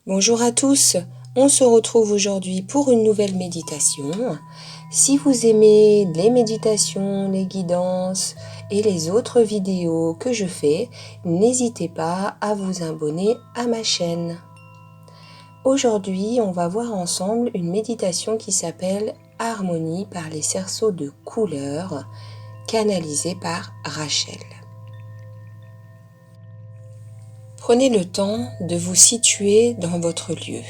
Bonjour à tous, on se retrouve aujourd'hui pour une nouvelle méditation. Si vous aimez les méditations, les guidances et les autres vidéos que je fais, n'hésitez pas à vous abonner à ma chaîne. Aujourd'hui, on va voir ensemble une méditation qui s'appelle Harmonie par les cerceaux de couleurs, canalisée par Rachel. Prenez le temps de vous situer dans votre lieu,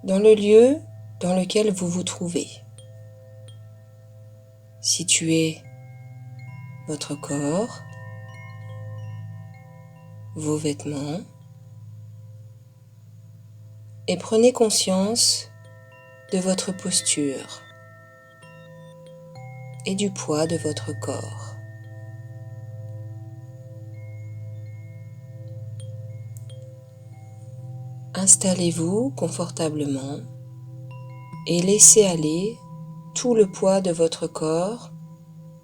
dans le lieu dans lequel vous vous trouvez. Situez votre corps, vos vêtements et prenez conscience de votre posture et du poids de votre corps. Installez-vous confortablement et laissez aller tout le poids de votre corps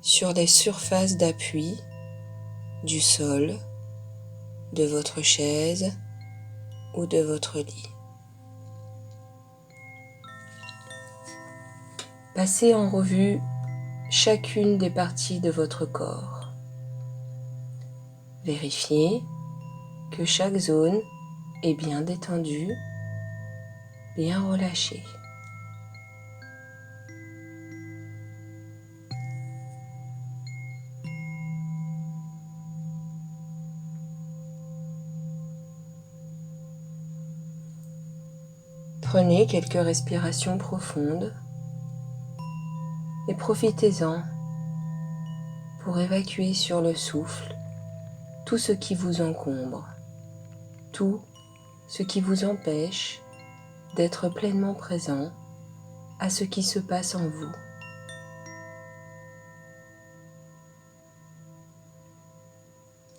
sur les surfaces d'appui du sol, de votre chaise ou de votre lit. Passez en revue chacune des parties de votre corps. Vérifiez que chaque zone est bien détendue, bien relâchée. Prenez quelques respirations profondes et profitez-en pour évacuer sur le souffle tout ce qui vous encombre, tout ce qui vous empêche d'être pleinement présent à ce qui se passe en vous.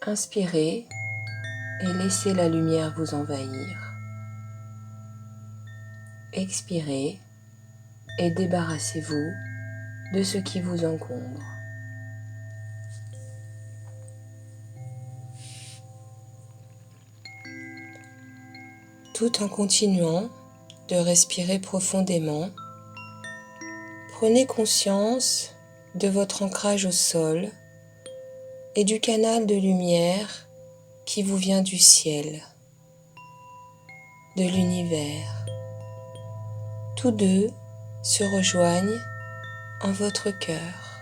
Inspirez et laissez la lumière vous envahir. Expirez et débarrassez-vous de ce qui vous encombre. Tout en continuant de respirer profondément, prenez conscience de votre ancrage au sol et du canal de lumière qui vous vient du ciel, de l'univers. Tous deux se rejoignent en votre cœur.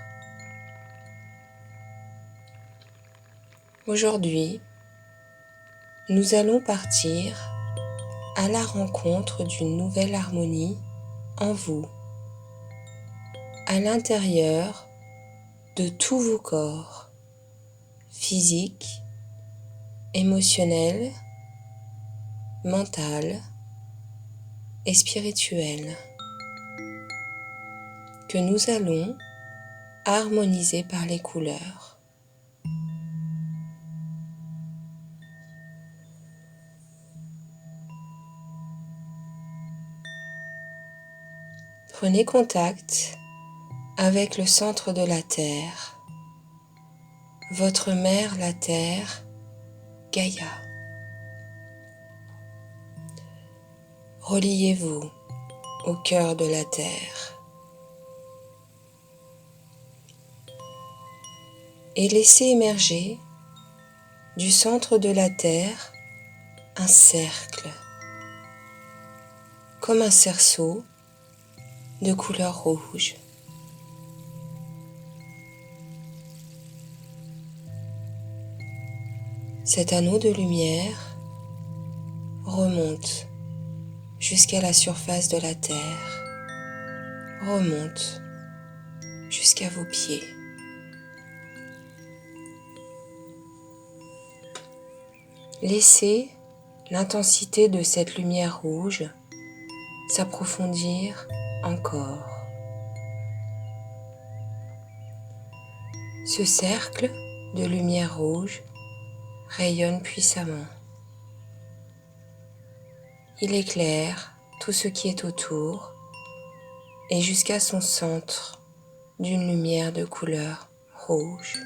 Aujourd'hui, nous allons partir à la rencontre d'une nouvelle harmonie en vous, à l'intérieur de tous vos corps, physique, émotionnel, mental et spirituel, que nous allons harmoniser par les couleurs. Prenez contact avec le centre de la Terre, votre mère la Terre, Gaïa. Reliez-vous au cœur de la Terre et laissez émerger du centre de la Terre un cercle, comme un cerceau de couleur rouge. Cet anneau de lumière remonte jusqu'à la surface de la Terre, remonte jusqu'à vos pieds. Laissez l'intensité de cette lumière rouge s'approfondir encore. Ce cercle de lumière rouge rayonne puissamment. Il éclaire tout ce qui est autour et jusqu'à son centre d'une lumière de couleur rouge.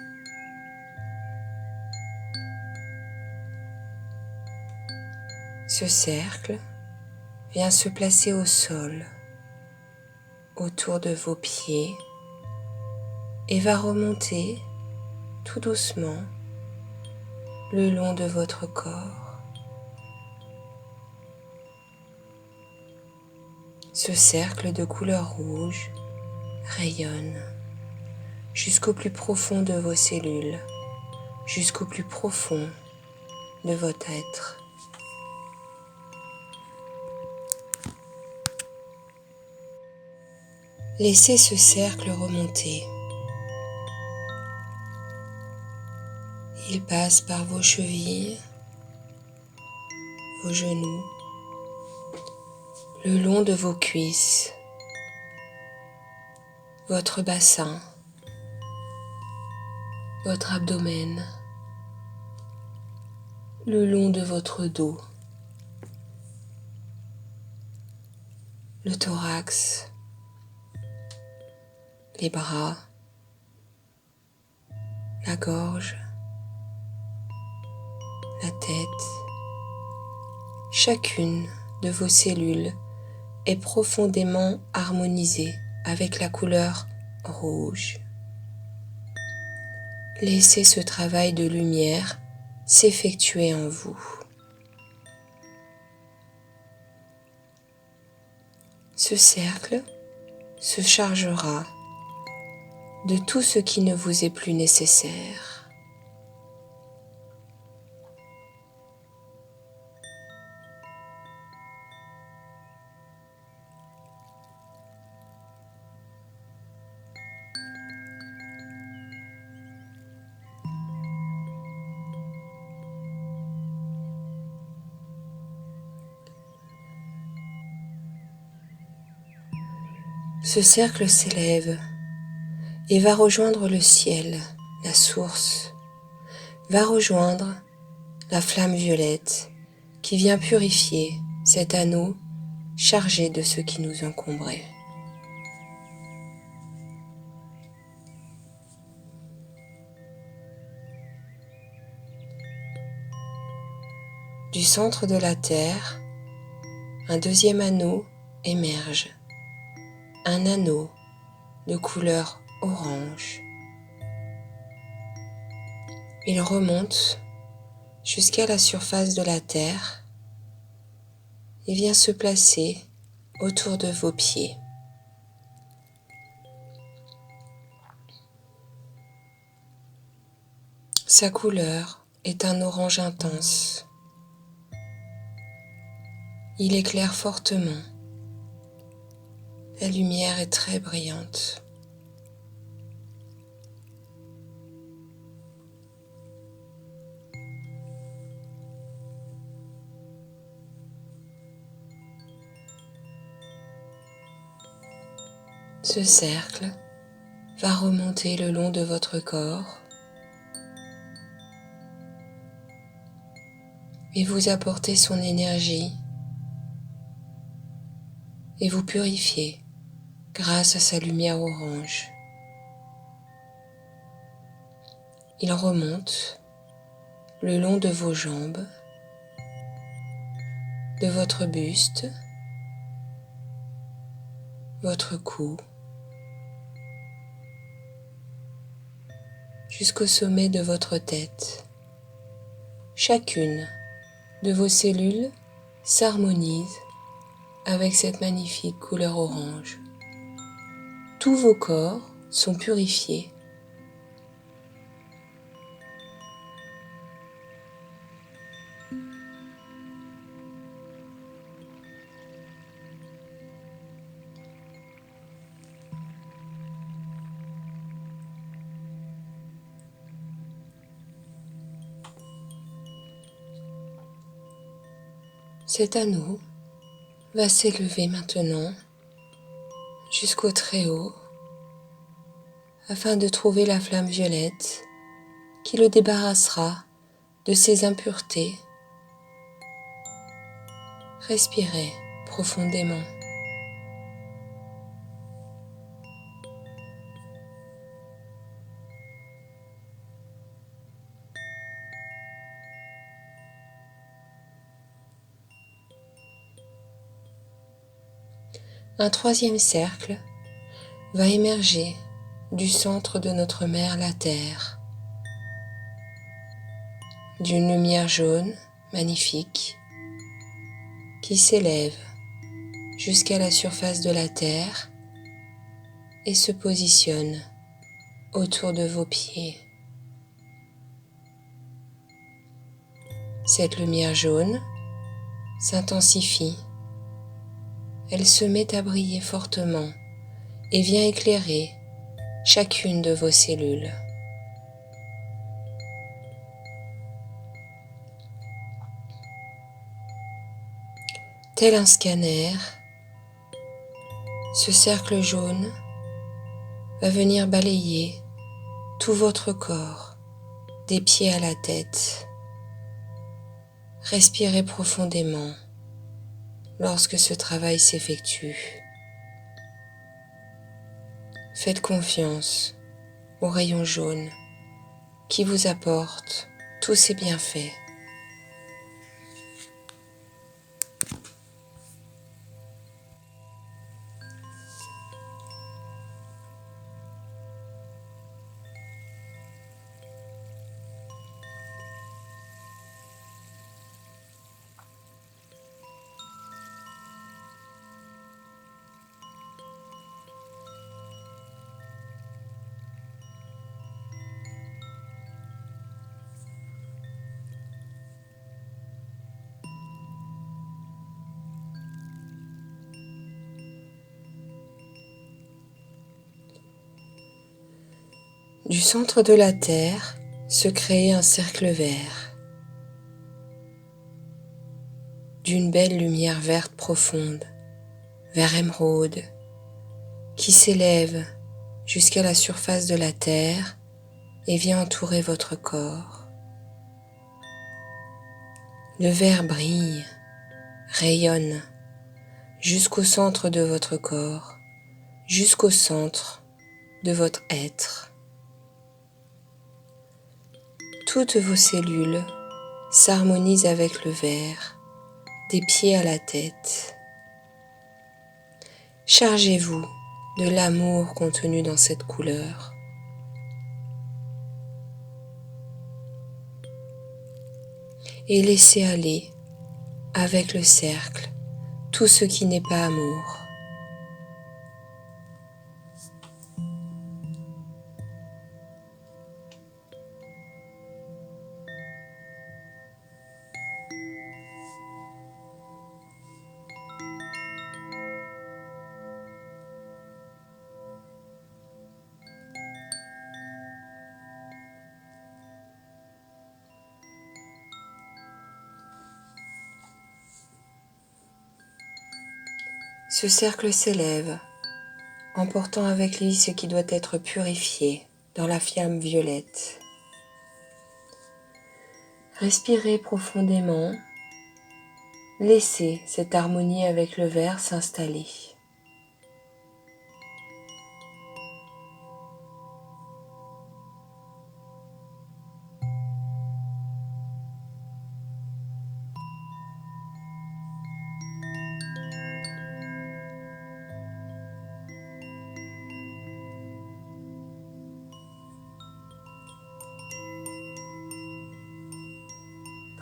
Ce cercle vient se placer au sol, autour de vos pieds, et va remonter tout doucement le long de votre corps. Ce cercle de couleur rouge rayonne jusqu'au plus profond de vos cellules, jusqu'au plus profond de votre être. Laissez ce cercle remonter. Il passe par vos chevilles, vos genoux, le long de vos cuisses, votre bassin, votre abdomen, le long de votre dos, le thorax, les bras, la gorge, la tête. Chacune de vos cellules est profondément harmonisée avec la couleur rouge. Laissez ce travail de lumière s'effectuer en vous. Ce cercle se chargera de tout ce qui ne vous est plus nécessaire. Ce cercle s'élève et va rejoindre le ciel, la source, va rejoindre la flamme violette qui vient purifier cet anneau chargé de ce qui nous encombrait. Du centre de la Terre, un deuxième anneau émerge, un anneau de couleur orange. Il remonte jusqu'à la surface de la Terre et vient se placer autour de vos pieds. Sa couleur est un orange intense. Il éclaire fortement. La lumière est très brillante. Ce cercle va remonter le long de votre corps et vous apporter son énergie et vous purifier grâce à sa lumière orange. Il remonte le long de vos jambes, de votre buste, votre cou, jusqu'au sommet de votre tête. Chacune de vos cellules s'harmonise avec cette magnifique couleur orange. Tous vos corps sont purifiés. Cet anneau va s'élever maintenant jusqu'au très haut afin de trouver la flamme violette qui le débarrassera de ses impuretés. Respirez profondément. Un troisième cercle va émerger du centre de notre mère, la Terre, d'une lumière jaune magnifique qui s'élève jusqu'à la surface de la Terre et se positionne autour de vos pieds. Cette lumière jaune s'intensifie, elle se met à briller fortement et vient éclairer chacune de vos cellules. Tel un scanner, ce cercle jaune va venir balayer tout votre corps, des pieds à la tête. Respirez profondément lorsque ce travail s'effectue. Faites confiance au rayon jaune qui vous apporte tous ces bienfaits. Du centre de la Terre se crée un cercle vert, d'une belle lumière verte profonde, vert émeraude, qui s'élève jusqu'à la surface de la Terre et vient entourer votre corps. Le vert brille, rayonne jusqu'au centre de votre corps, jusqu'au centre de votre être. Toutes vos cellules s'harmonisent avec le vert, des pieds à la tête. Chargez-vous de l'amour contenu dans cette couleur. Et laissez aller avec le cercle tout ce qui n'est pas amour. Ce cercle s'élève, emportant avec lui ce qui doit être purifié dans la flamme violette. Respirez profondément, laissez cette harmonie avec le vert s'installer.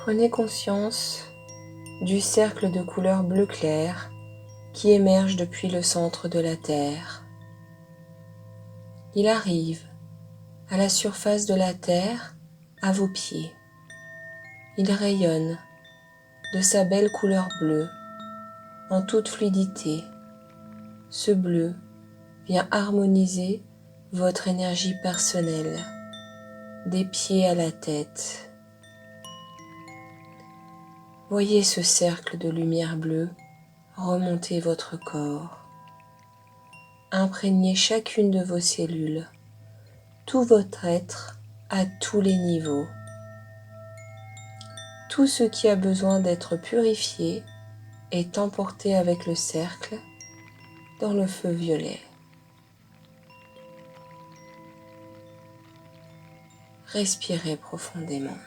Prenez conscience du cercle de couleur bleu clair qui émerge depuis le centre de la Terre. Il arrive à la surface de la Terre, à vos pieds. Il rayonne de sa belle couleur bleue en toute fluidité. Ce bleu vient harmoniser votre énergie personnelle, des pieds à la tête. Voyez ce cercle de lumière bleue remonter votre corps, imprégner chacune de vos cellules, tout votre être à tous les niveaux. Tout ce qui a besoin d'être purifié est emporté avec le cercle dans le feu violet. Respirez profondément.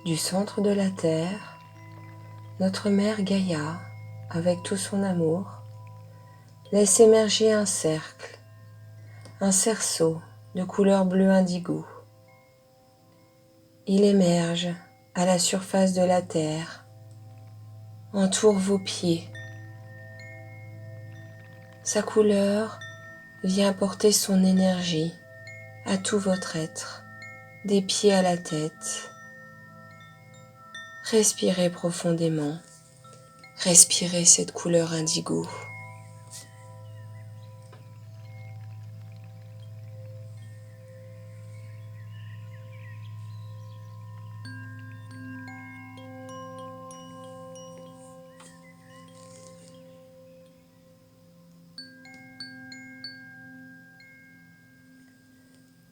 Du centre de la Terre, notre mère Gaïa, avec tout son amour, laisse émerger un cerceau de couleur bleu indigo. Il émerge à la surface de la Terre, entoure vos pieds. Sa couleur vient porter son énergie à tout votre être, des pieds à la tête. Respirez profondément, respirez cette couleur indigo.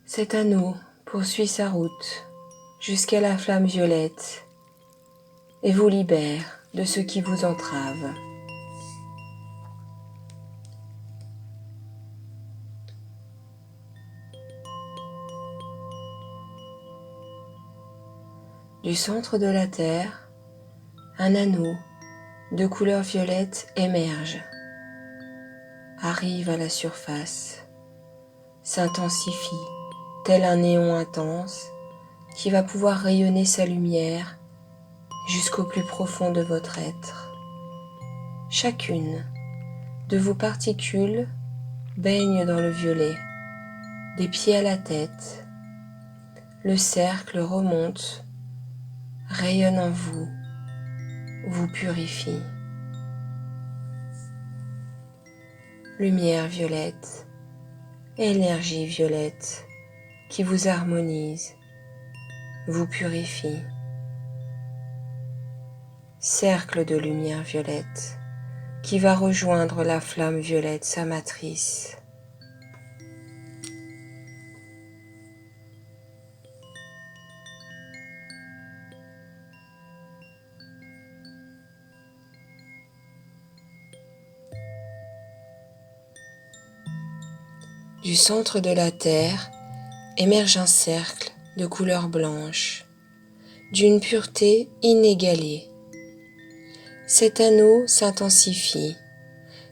Cet anneau poursuit sa route jusqu'à la flamme violette et vous libère de ce qui vous entrave. Du centre de la Terre, un anneau de couleur violette émerge, arrive à la surface, s'intensifie, tel un néon intense qui va pouvoir rayonner sa lumière jusqu'au plus profond de votre être. Chacune de vos particules baigne dans le violet, des pieds à la tête. Le cercle remonte, rayonne en vous, vous purifie. Lumière violette, énergie violette qui vous harmonise, vous purifie. Cercle de lumière violette qui va rejoindre la flamme violette, sa matrice. Du centre de la Terre émerge un cercle de couleur blanche, d'une pureté inégalée. Cet anneau s'intensifie,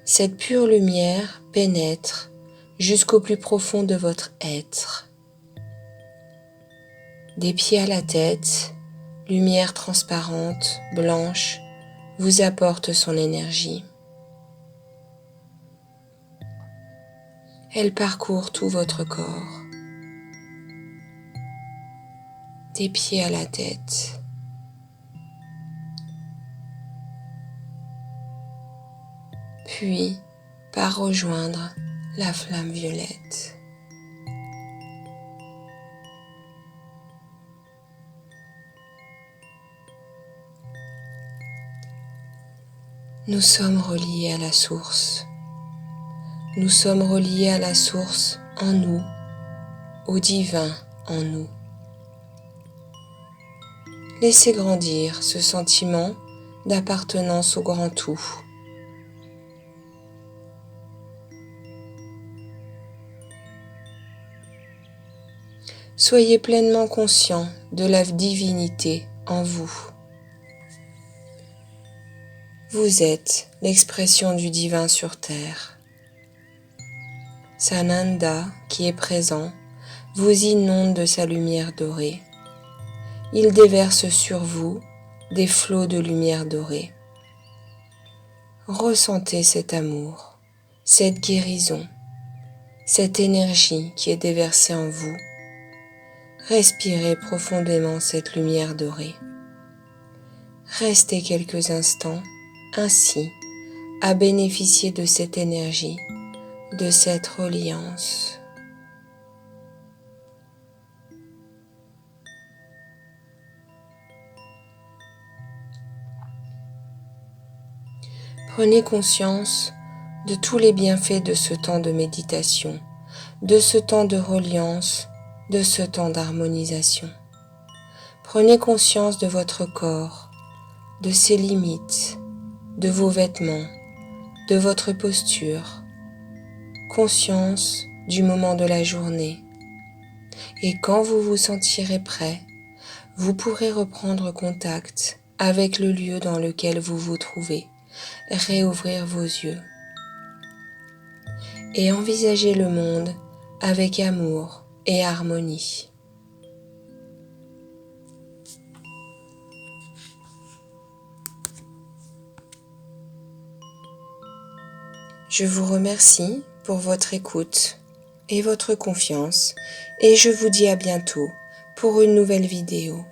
cette pure lumière pénètre jusqu'au plus profond de votre être. Des pieds à la tête, lumière transparente, blanche, vous apporte son énergie. Elle parcourt tout votre corps, des pieds à la tête. Puis par rejoindre la flamme violette. Nous sommes reliés à la source. Nous sommes reliés à la source en nous, au divin en nous. Laissez grandir ce sentiment d'appartenance au grand tout. Soyez pleinement conscient de la divinité en vous. Vous êtes l'expression du divin sur terre. Sananda, qui est présent, vous inonde de sa lumière dorée. Il déverse sur vous des flots de lumière dorée. Ressentez cet amour, cette guérison, cette énergie qui est déversée en vous. Respirez profondément cette lumière dorée. Restez quelques instants ainsi à bénéficier de cette énergie, de cette reliance. Prenez conscience de tous les bienfaits de ce temps de méditation, de ce temps de reliance, de ce temps d'harmonisation. Prenez conscience de votre corps, de ses limites, de vos vêtements, de votre posture. Conscience du moment de la journée. Et quand vous vous sentirez prêt, vous pourrez reprendre contact avec le lieu dans lequel vous vous trouvez, réouvrir vos yeux et envisager le monde avec amour et harmonie. Je vous remercie pour votre écoute et votre confiance et je vous dis à bientôt pour une nouvelle vidéo.